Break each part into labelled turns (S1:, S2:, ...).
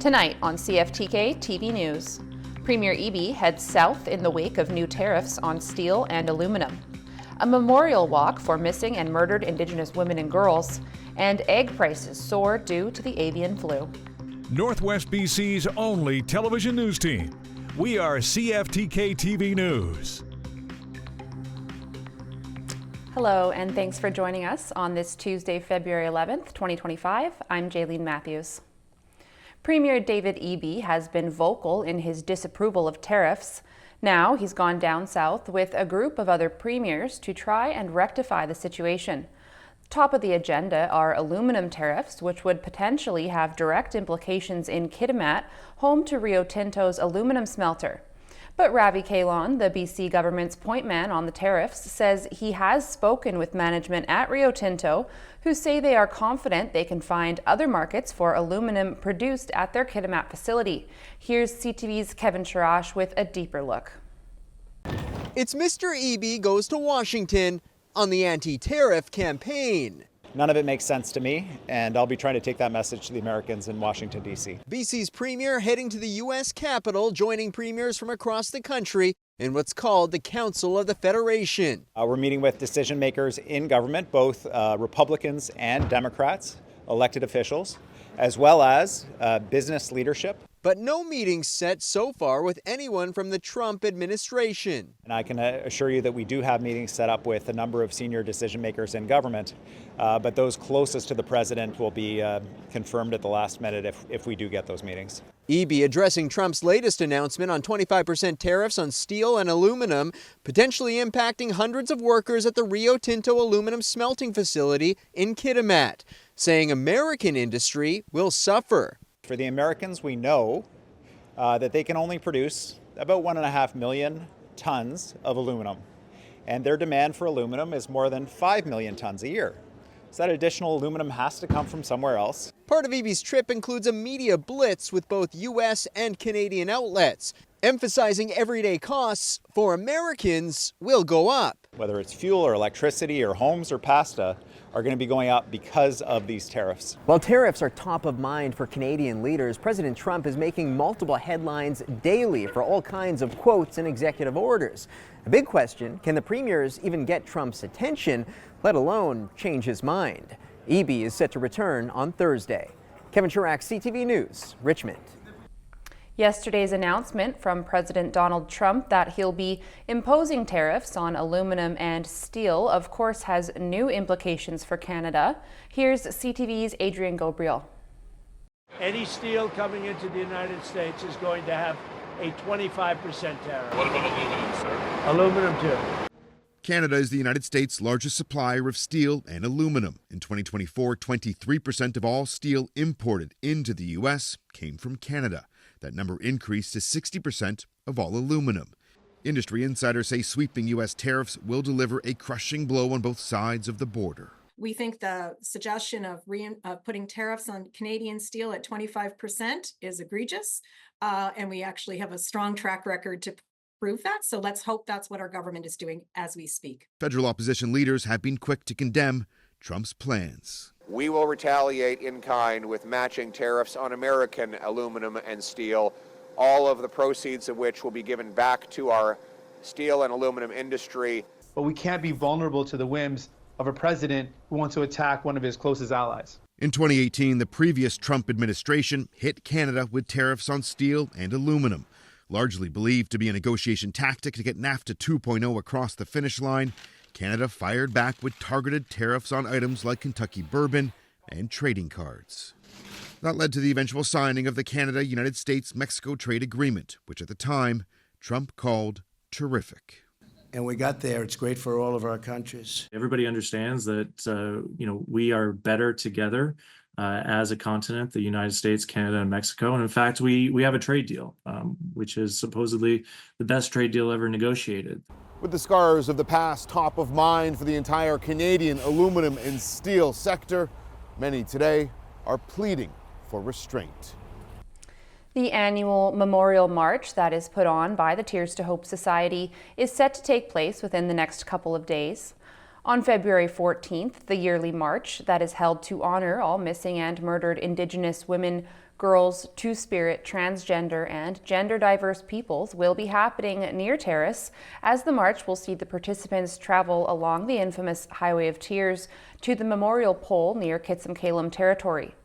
S1: Tonight on CFTK-TV News, Premier Eby heads south in the wake of new tariffs on steel and aluminum. A memorial walk for missing and murdered Indigenous women and girls, and egg prices soar due to the avian flu.
S2: Northwest BC's only television news team. We are CFTK-TV News.
S1: Hello, and thanks for joining us on this Tuesday, February 11th, 2025. I'm Jaylene Matthews. Premier David Eby has been vocal in his disapproval of tariffs. Now he's gone down south with a group of other premiers to try and rectify the situation. Top of the agenda are aluminum tariffs, which would potentially have direct implications in Kitimat, home to Rio Tinto's aluminum smelter. But Ravi Kahlon, the BC government's point man on the tariffs, says he has spoken with management at Rio Tinto, who say they are confident they can find other markets for aluminum produced at their Kitimat facility. Here's CTV's Kevin Sharash with a deeper look.
S3: It's Mr. Eby goes to Washington on the anti-tariff campaign.
S4: None of it makes sense to me, and I'll be trying to take that message to the Americans in Washington, D.C.
S3: BC's premier heading to the U.S. Capitol, joining premiers from across the country in what's called the Council of the Federation.
S4: We're meeting with decision makers in government, both Republicans and Democrats, elected officials, as well as business leadership.
S3: But no meetings set so far with anyone from the Trump administration.
S4: And I can assure you that we do have meetings set up with a number of senior decision makers in government, but those closest to the president will be confirmed at the last minute if we do get those meetings.
S3: Eby addressing Trump's latest announcement on 25% tariffs on steel and aluminum, potentially impacting hundreds of workers at the Rio Tinto aluminum smelting facility in Kitimat, saying American industry will suffer.
S4: For the Americans, we know that they can only produce about 1.5 million tons of aluminum, and their demand for aluminum is more than 5 million tons a year. So that additional aluminum has to come from somewhere else.
S3: Part of Eby's trip includes a media blitz with both U.S. and Canadian outlets, emphasizing everyday costs for Americans will go up.
S4: Whether it's fuel or electricity or homes or pasta are going to be going up because of these tariffs.
S3: While tariffs are top of mind for Canadian leaders, President Trump is making multiple headlines daily for all kinds of quotes and executive orders. A big question, can the premiers even get Trump's attention, let alone change his mind? Eby is set to return on Thursday. Kevin Chirac, CTV News, Richmond.
S1: Yesterday's announcement from President Donald Trump that he'll be imposing tariffs on aluminum and steel, of course, has new implications for Canada. Here's CTV's Adrian Gabriel.
S5: Any steel coming into the United States is going to have a 25% tariff.
S6: What about aluminum, sir?
S5: Aluminum, too.
S6: Canada is the United States' largest supplier of steel and aluminum. In 2024, 23% of all steel imported into the U.S. came from Canada. That number increased to 60% of all aluminum. Industry insiders say sweeping U.S. tariffs will deliver a crushing blow on both sides of the border.
S7: We think the suggestion of putting tariffs on Canadian steel at 25% is egregious, and we actually have a strong track record to prove that. So let's hope that's what our government is doing as we speak.
S6: Federal opposition leaders have been quick to condemn Trump's plans.
S8: We will retaliate in kind with matching tariffs on American aluminum and steel, all of the proceeds of which will be given back to our steel and aluminum industry.
S9: But we can't be vulnerable to the whims of a president who wants to attack one of his closest allies.
S6: In 2018, the previous Trump administration hit Canada with tariffs on steel and aluminum. Largely believed to be a negotiation tactic to get NAFTA 2.0 across the finish line, Canada fired back with targeted tariffs on items like Kentucky bourbon and trading cards. That led to the eventual signing of the Canada-United States-Mexico trade agreement, which at the time Trump called terrific.
S10: And we got there. It's great for all of our countries.
S11: Everybody understands that we are better together as a continent, the United States, Canada, and Mexico. And in fact, we have a trade deal, which is supposedly the best trade deal ever negotiated.
S12: With the scars of the past top of mind for the entire Canadian aluminum and steel sector, many today are pleading for restraint.
S1: The annual memorial march that is put on by the Tears to Hope Society is set to take place within the next couple of days. On February 14th, the yearly march that is held to honor all missing and murdered Indigenous women, girls, Two-Spirit, transgender, and gender-diverse peoples will be happening near Terrace, as the march will see the participants travel along the infamous Highway of Tears to the memorial pole near Kitsim-Kalem territory.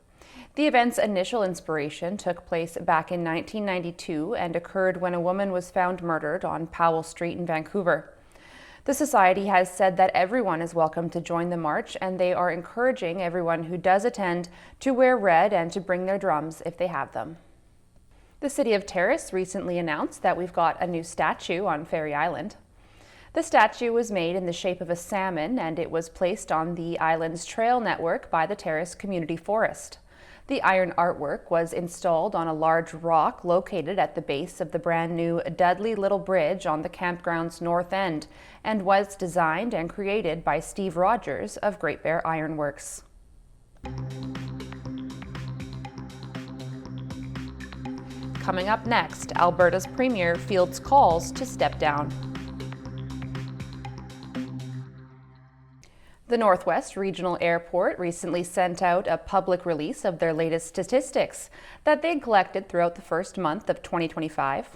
S1: The event's initial inspiration took place back in 1992 and occurred when a woman was found murdered on Powell Street in Vancouver. The Society has said that everyone is welcome to join the march, and they are encouraging everyone who does attend to wear red and to bring their drums if they have them. The City of Terrace recently announced that we've got a new statue on Ferry Island. The statue was made in the shape of a salmon, and it was placed on the island's trail network by the Terrace Community Forest. The iron artwork was installed on a large rock located at the base of the brand new Dudley Little Bridge on the campground's north end, and was designed and created by Steve Rogers of Great Bear Ironworks. Coming up next, Alberta's Premier fields calls to step down. The Northwest Regional Airport recently sent out a public release of their latest statistics that they collected throughout the first month of 2025.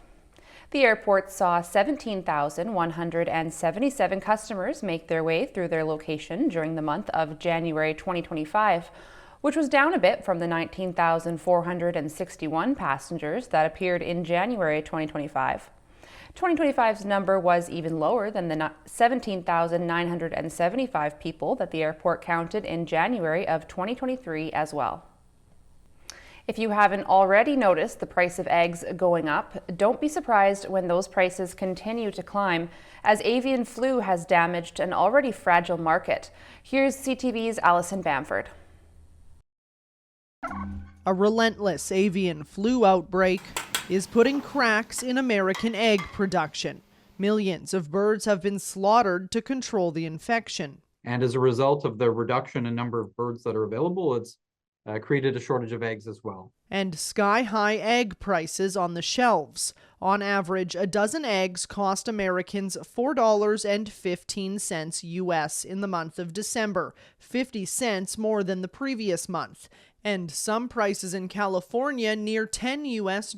S1: The airport saw 17,177 customers make their way through their location during the month of January 2025, which was down a bit from the 19,461 passengers that appeared in January 2025. 2025's number was even lower than the 17,975 people that the airport counted in January of 2023 as well. If you haven't already noticed the price of eggs going up, don't be surprised when those prices continue to climb, as avian flu has damaged an already fragile market. Here's CTV's Alison Bamford.
S13: A relentless avian flu outbreak is putting cracks in American egg production. Millions of birds have been slaughtered to control the infection.
S14: And as a result of the reduction in number of birds that are available, it's created a shortage of eggs as well.
S13: And sky-high egg prices on the shelves. On average, a dozen eggs cost Americans $4.15 US in the month of December, 50 cents more than the previous month. And some prices in California near $10 US.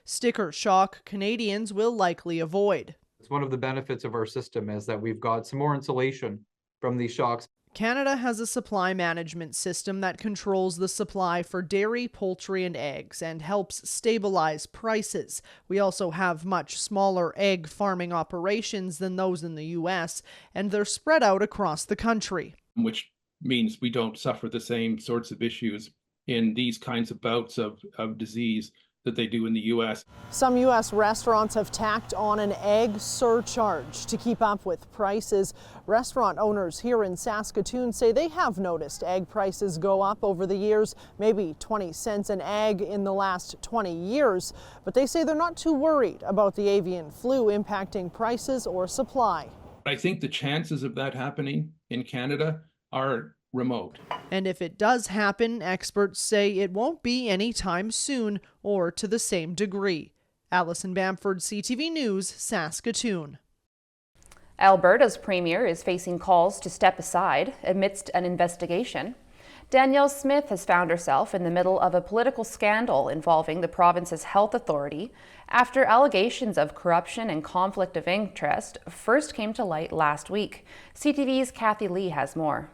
S13: Sticker shock Canadians will likely avoid.
S14: It's one of the benefits of our system is that we've got some more insulation from these shocks.
S13: Canada has a supply management system that controls the supply for dairy, poultry, and eggs and helps stabilize prices. We also have much smaller egg farming operations than those in the US, and they're spread out across the country.
S15: Which means we don't suffer the same sorts of issues in these kinds of bouts of disease that they do in the U.S.
S13: Some U.S. restaurants have tacked on an egg surcharge to keep up with prices. Restaurant owners here in Saskatoon say they have noticed egg prices go up over the years, maybe 20 cents an egg in the last 20 years. But they say they're not too worried about the avian flu impacting prices or supply.
S15: I think the chances of that happening in Canada are remote.
S13: And if it does happen, experts say it won't be anytime soon or to the same degree. Alison Bamford, CTV News, Saskatoon.
S1: Alberta's Premier is facing calls to step aside amidst an investigation. Danielle Smith has found herself in the middle of a political scandal involving the province's health authority after allegations of corruption and conflict of interest first came to light last week. CTV's Kathy Lee has more.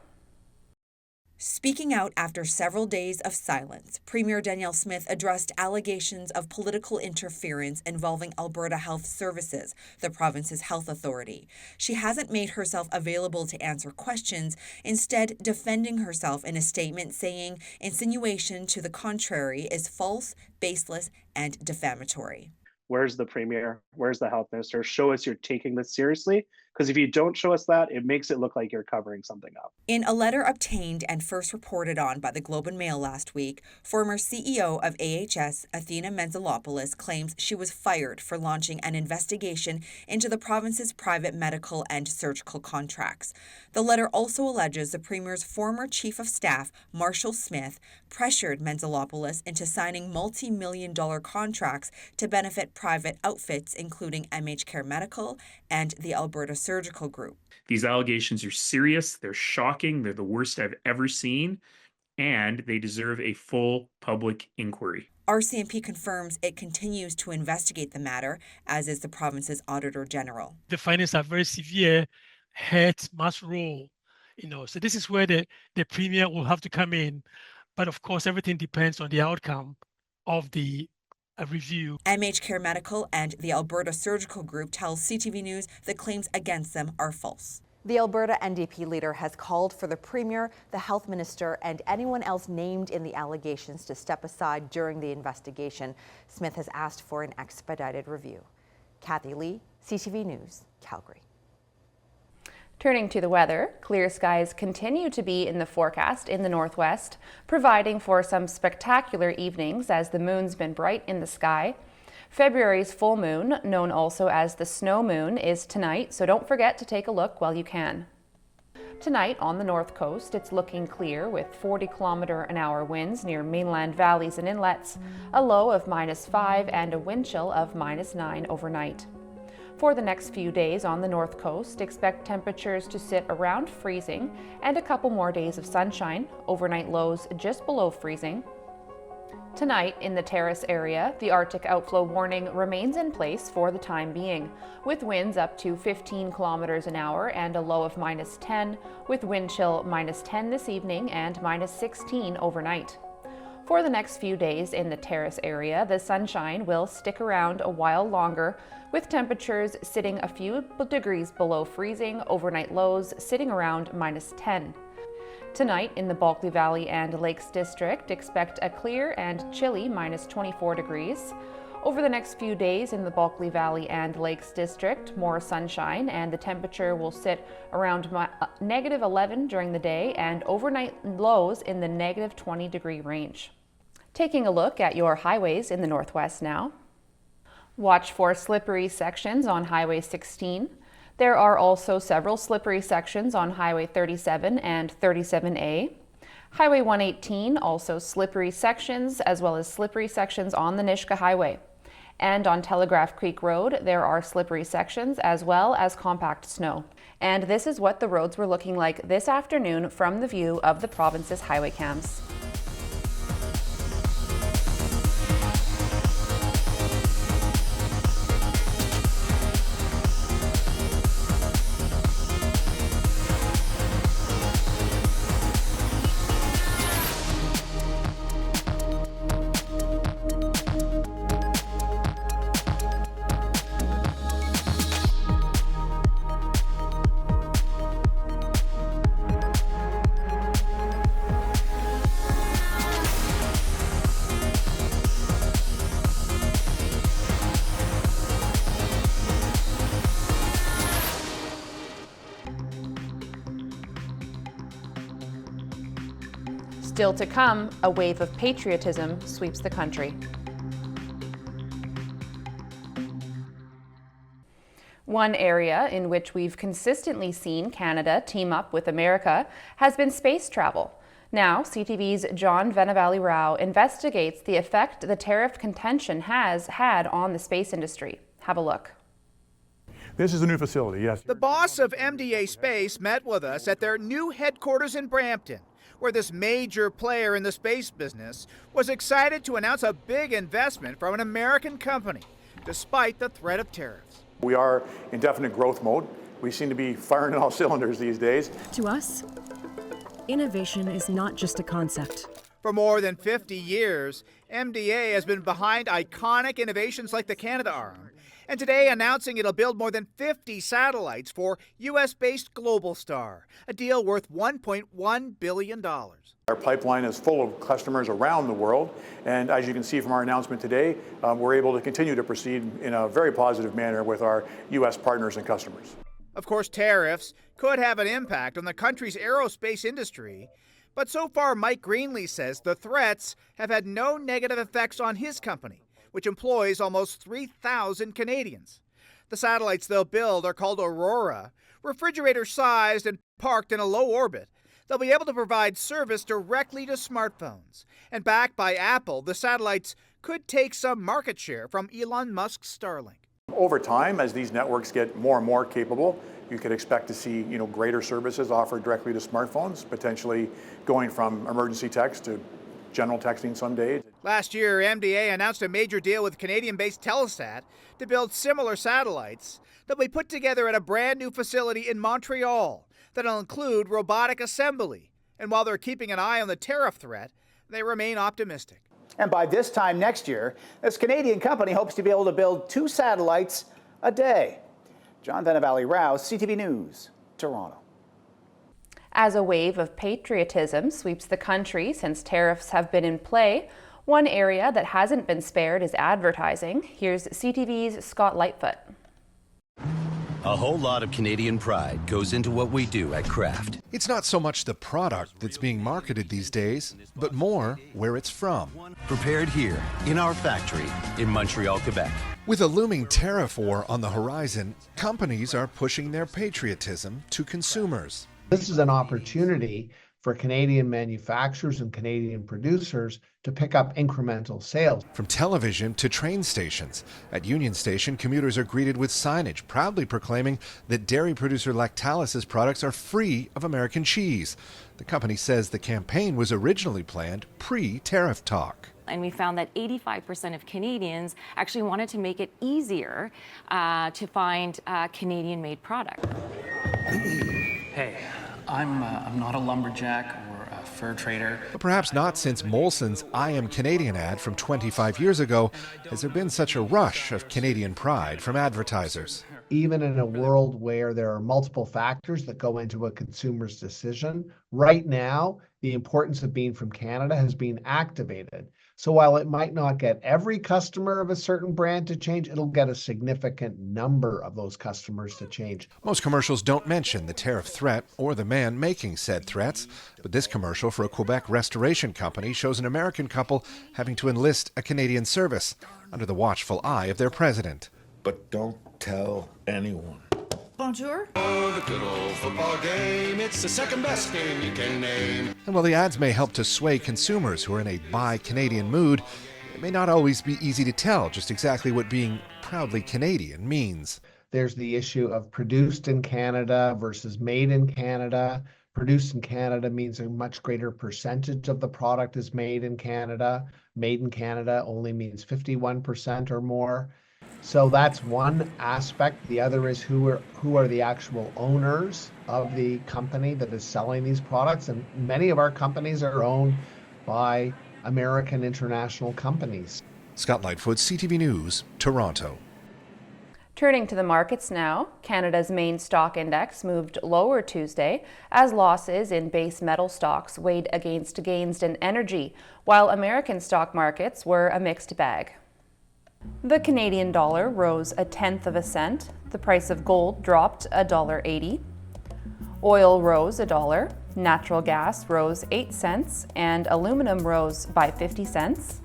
S16: Speaking out after several days of silence, Premier Danielle Smith addressed allegations of political interference involving Alberta Health Services, the province's health authority. She hasn't made herself available to answer questions, instead defending herself in a statement saying insinuation to the contrary is false, baseless, and defamatory.
S17: Where's the Premier? Where's the Health Minister? Show us you're taking this seriously. Because if you don't show us that, it makes it look like you're covering something up.
S16: In a letter obtained and first reported on by the Globe and Mail last week, former CEO of AHS, Athena Mentzelopoulos, claims she was fired for launching an investigation into the province's private medical and surgical contracts. The letter also alleges the Premier's former Chief of Staff, Marshall Smith, pressured Mentzelopoulos into signing multi-million-dollar contracts to benefit private outfits, including MH Care Medical and the Alberta Surgical Group.
S18: These allegations are serious, they're shocking, they're the worst I've ever seen, and they deserve a full public inquiry.
S16: RCMP confirms it continues to investigate the matter, as is the province's Auditor General.
S19: The findings are very severe. Heads must roll, so this is where the Premier will have to come in. But of course, everything depends on the outcome of the review.
S16: MH Care Medical and the Alberta Surgical Group tell CTV News the claims against them are false.
S20: The Alberta NDP leader has called for the Premier, the Health Minister, and anyone else named in the allegations to step aside during the investigation. Smith has asked for an expedited review. Kathy Lee, CTV News, Calgary.
S1: Turning to the weather, clear skies continue to be in the forecast in the northwest, providing for some spectacular evenings as the moon's been bright in the sky. February's full moon, known also as the snow moon, is tonight, so don't forget to take a look while you can. Tonight on the north coast, it's looking clear with 40-kilometer-an-hour winds near mainland valleys and inlets, a low of -5 and a wind chill of -9 overnight. For the next few days on the north coast, expect temperatures to sit around freezing and a couple more days of sunshine, overnight lows just below freezing. Tonight in the Terrace area, the Arctic outflow warning remains in place for the time being, with winds up to 15 kilometers an hour and a low of -10, with wind chill -10 this evening and -16 overnight. For the next few days in the Terrace area, the sunshine will stick around a while longer, with temperatures sitting a few degrees below freezing, overnight lows sitting around -10. Tonight in the Bulkley Valley and Lakes District, expect a clear and chilly -24 degrees. Over the next few days in the Bulkley Valley and Lakes District, more sunshine, and the temperature will sit around -11 during the day and overnight lows in the -20 degree range. Taking a look at your highways in the northwest now. Watch for slippery sections on Highway 16. There are also several slippery sections on Highway 37 and 37A. Highway 118, also slippery sections, as well as slippery sections on the Nisga'a Highway. And on Telegraph Creek Road, there are slippery sections as well as compact snow. And this is what the roads were looking like this afternoon from the view of the province's highway cams. Still to come, a wave of patriotism sweeps the country. One area in which we've consistently seen Canada team up with America has been space travel. Now, CTV's John Venavali-Rao investigates the effect the tariff contention has had on the space industry. Have a look.
S21: This is a new facility, yes.
S22: The boss of MDA Space met with us at their new headquarters in Brampton, where this major player in the space business was excited to announce a big investment from an American company, despite the threat of tariffs.
S21: We are in definite growth mode. We seem to be firing on all cylinders these days.
S23: To us, innovation is not just a concept.
S22: For more than 50 years, MDA has been behind iconic innovations like the Canadarm, and today announcing it'll build more than 50 satellites for US-based Globalstar, a deal worth $1.1 billion.
S21: Our pipeline is full of customers around the world, and as you can see from our announcement today, we're able to continue to proceed in a very positive manner with our US partners and customers.
S22: Of course, tariffs could have an impact on the country's aerospace industry, but so far Mike Greenlee says the threats have had no negative effects on his company, which employs almost 3,000 Canadians. The satellites they'll build are called Aurora, refrigerator-sized and parked in a low orbit. They'll be able to provide service directly to smartphones. And backed by Apple, the satellites could take some market share from Elon Musk's Starlink.
S21: Over time, as these networks get more and more capable, you could expect to see greater services offered directly to smartphones, potentially going from emergency text to general texting someday.
S22: Last year, MDA announced a major deal with Canadian-based Telesat to build similar satellites that will be put together at a brand new facility in Montreal that'll include robotic assembly. And while they're keeping an eye on the tariff threat, they remain optimistic.
S2: And by this time next year, this Canadian company hopes to be able to build 2 satellites a day. John Valley-Rouse, CTV News, Toronto.
S1: As a wave of patriotism sweeps the country since tariffs have been in play, one area that hasn't been spared is advertising. Here's CTV's Scott Lightfoot.
S3: A whole lot of Canadian pride goes into what we do at Kraft.
S4: It's not so much the product that's being marketed these days, but more where it's from.
S3: Prepared here in our factory in Montreal, Quebec.
S4: With a looming tariff war on the horizon, companies are pushing their patriotism to consumers.
S24: This is an opportunity for Canadian manufacturers and Canadian producers to pick up incremental sales.
S4: From television to train stations. At Union Station, commuters are greeted with signage proudly proclaiming that dairy producer Lactalis' products are free of American cheese. The company says the campaign was originally planned pre-tariff talk.
S25: And we found that 85% of Canadians actually wanted to make it easier to find Canadian-made product.
S26: Hey, I'm not a lumberjack or a fur trader.
S4: But perhaps not since Molson's I Am Canadian ad from 25 years ago has there been such a rush of Canadian pride from advertisers.
S24: Even in a world where there are multiple factors that go into a consumer's decision, right now, the importance of being from Canada has been activated. So while it might not get every customer of a certain brand to change, it'll get a significant number of those customers to change.
S4: Most commercials don't mention the tariff threat or the man making said threats, but this commercial for a Quebec restoration company shows an American couple having to enlist a Canadian service under the watchful eye of their president.
S27: But don't tell anyone.
S25: Bonjour.
S27: Oh, the good old football game, it's the second best game you can name.
S4: And while the ads may help to sway consumers who are in a buy Canadian mood, it may not always be easy to tell just exactly what being proudly Canadian means.
S24: There's the issue of produced in Canada versus made in Canada. Produced in Canada means a much greater percentage of the product is made in Canada. Made in Canada only means 51% or more. So that's one aspect. The other is who are the actual owners of the company that is selling these products. And many of our companies are owned by American international companies.
S4: Scott Lightfoot, CTV News, Toronto.
S1: Turning to the markets now, Canada's main stock index moved lower Tuesday as losses in base metal stocks weighed against gains in energy, while American stock markets were a mixed bag. The Canadian dollar rose 1/10 cent. The price of gold dropped $1.80. Oil rose $1. Natural gas rose 8 cents, and aluminum rose by 50 cents.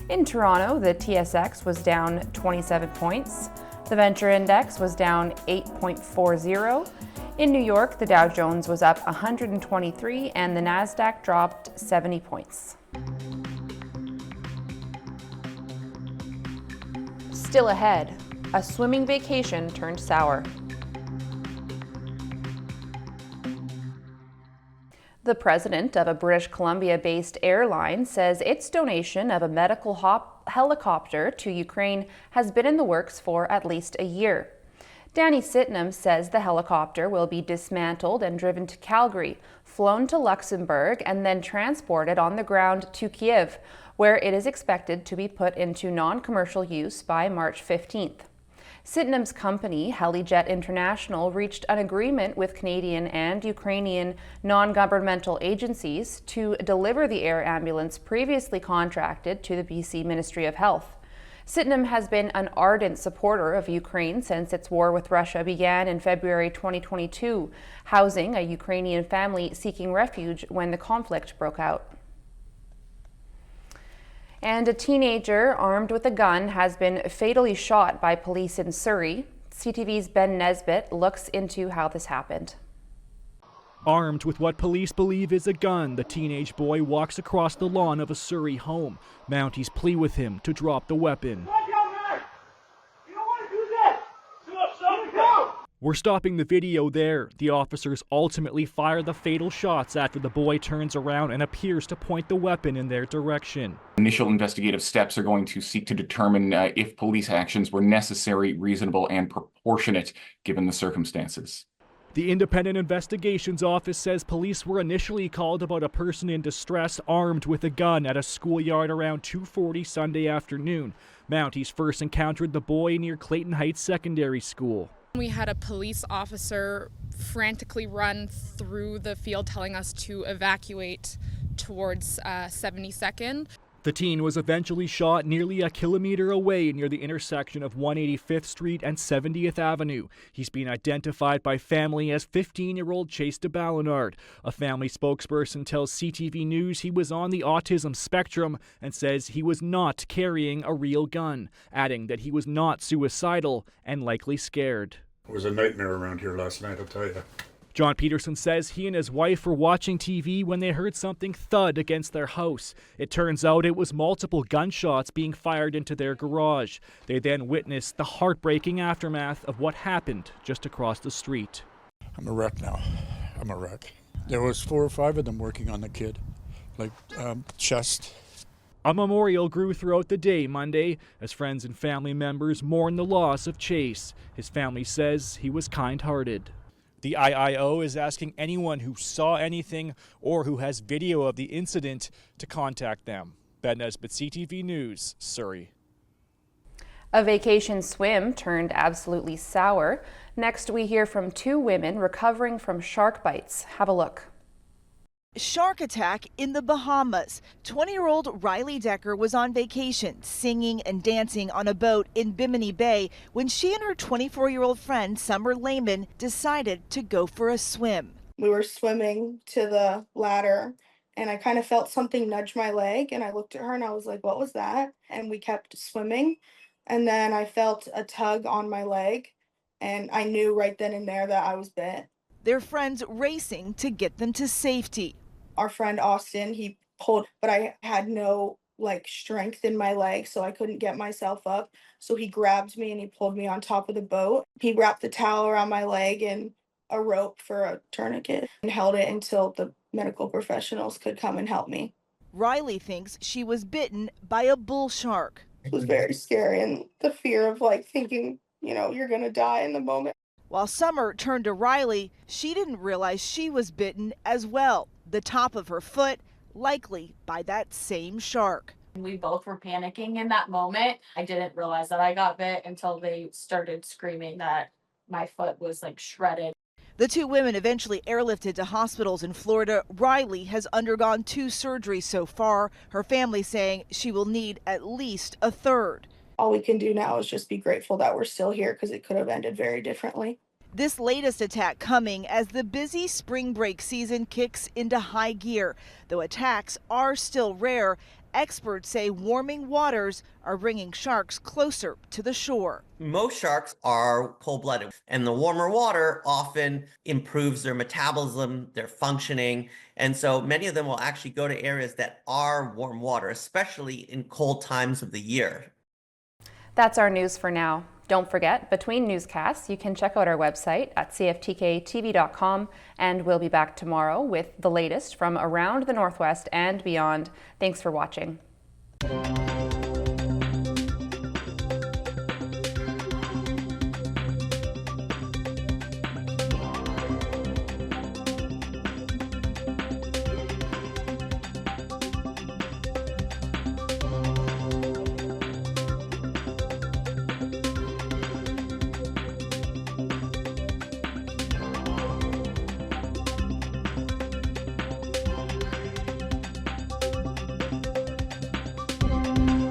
S1: In Toronto, the TSX was down 27 points. The Venture Index was down 8.40. In New York, the Dow Jones was up 123, and the Nasdaq dropped 70 points. Still ahead, a swimming vacation turned sour. The president of a British Columbia-based airline says its donation of a medical helicopter to Ukraine has been in the works for at least a year. Danny Sitnam says the helicopter will be dismantled and driven to Calgary, flown to Luxembourg, and then transported on the ground to Kiev, where it is expected to be put into non-commercial use by March 15th. Sitnam's company, Helijet International, reached an agreement with Canadian and Ukrainian non-governmental agencies to deliver the air ambulance previously contracted to the BC Ministry of Health. Sitnam has been an ardent supporter of Ukraine since its war with Russia began in February 2022, housing a Ukrainian family seeking refuge when the conflict broke out. And a teenager armed with a gun has been fatally shot by police in Surrey. CTV's Ben Nesbitt looks into how this happened.
S28: Armed with what police believe is a gun, the teenage boy walks across the lawn of a Surrey home. Mounties plead with him to drop the weapon. We're stopping the video there. The officers ultimately fire the fatal shots after the boy turns around and appears to point the weapon in their direction.
S5: Initial investigative steps are going to seek to determine if police actions were necessary, reasonable, and proportionate given the circumstances.
S28: The Independent Investigations Office says police were initially called about a person in distress armed with a gun at a schoolyard around 2:40 Sunday afternoon. Mounties first encountered the boy near Clayton Heights Secondary School.
S6: We had a police officer frantically run through the field telling us to evacuate towards 72nd.
S28: The teen was eventually shot nearly a kilometer away near the intersection of 185th Street and 70th Avenue. He's been identified by family as 15-year-old Chase de Ballenard. A family spokesperson tells CTV News he was on the autism spectrum and says he was not carrying a real gun, adding that he was not suicidal and likely scared.
S7: It was a nightmare around here last night, I'll tell you.
S28: John Peterson says he and his wife were watching TV when they heard something thud against their house. It turns out it was multiple gunshots being fired into their garage. They then witnessed the heartbreaking aftermath of what happened just across the street.
S7: I'm a wreck now. I'm a wreck. There was 4 or 5 of them working on the kid, like chest.
S28: A memorial grew throughout the day Monday as friends and family members mourn the loss of Chase. His family says he was kind-hearted. The IIO is asking anyone who saw anything or who has video of the incident to contact them. Ben Nesbitt, CTV News, Surrey.
S1: A vacation swim turned absolutely sour. Next, we hear from 2 women recovering from shark bites. Have a look.
S8: Shark attack in the Bahamas. 20-year-old Riley Decker was on vacation, singing and dancing on a boat in Bimini Bay when she and her 24-year-old friend, Summer Lehman, decided to go for a swim.
S9: We were swimming to the ladder and I kind of felt something nudge my leg and I looked at her and I was like, what was that? And we kept swimming and then I felt a tug on my leg and I knew right then and there that I was bit.
S8: Their friends racing to get them to safety.
S9: Our friend Austin, he pulled, but I had no strength in my leg, so I couldn't get myself up. So he grabbed me and he pulled me on top of the boat. He wrapped the towel around my leg and a rope for a tourniquet and held it until the medical professionals could come and help me.
S8: Riley thinks she was bitten by a bull shark.
S9: It was very scary and the fear of thinking, you're gonna die in the moment.
S8: While Summer turned to Riley, she didn't realize she was bitten as well. The top of her foot, likely by that same shark.
S10: We both were panicking in that moment. I didn't realize that I got bit until they started screaming that my foot was shredded.
S8: The 2 women eventually airlifted to hospitals in Florida. Riley has undergone 2 surgeries so far. Her family saying she will need at least a 3rd.
S9: All we can do now is just be grateful that we're still here because it could have ended very differently.
S8: This latest attack coming as the busy spring break season kicks into high gear. Though attacks are still rare, experts say warming waters are bringing sharks closer to the shore.
S11: Most sharks are cold-blooded, and the warmer water often improves their metabolism, their functioning, and so many of them will actually go to areas that are warm water, especially in cold times of the year.
S1: That's our news for now. Don't forget, between newscasts, you can check out our website at cftktv.com, and we'll be back tomorrow with the latest from around the Northwest and beyond. Thanks for watching.